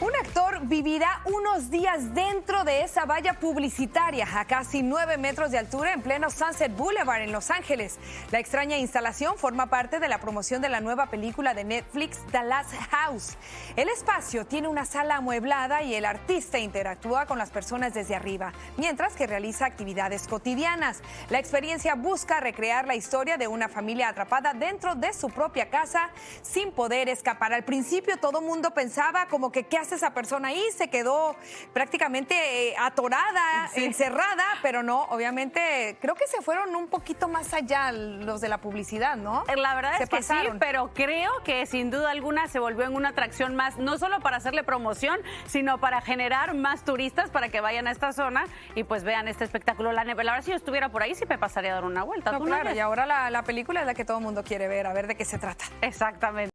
Un actor vivirá unos días dentro de esa valla publicitaria a casi 9 metros de altura en pleno Sunset Boulevard en Los Ángeles. La extraña instalación forma parte de la promoción de la nueva película de Netflix, The Last House. El espacio tiene una sala amueblada y el artista interactúa con las personas desde arriba, mientras que realiza actividades cotidianas. La experiencia busca recrear la historia de una familia atrapada dentro de su propia casa sin poder escapar. Al principio todo el mundo pensaba como que ¿qué hace esa persona ahí? Se quedó prácticamente atorada, encerrada, pero no, obviamente creo que se fueron un poquito más allá los de la publicidad, ¿no? La verdad es que pasaron. sí, pero creo que sin duda alguna se volvió en una atracción más, no solo para hacerle promoción, sino para generar más turistas para que vayan a esta zona y pues vean este espectáculo. La verdad, si yo estuviera por ahí, sí me pasaría a dar una vuelta. No, claro, y ahora la película es la que todo el mundo quiere ver, a ver de qué se trata. Exactamente.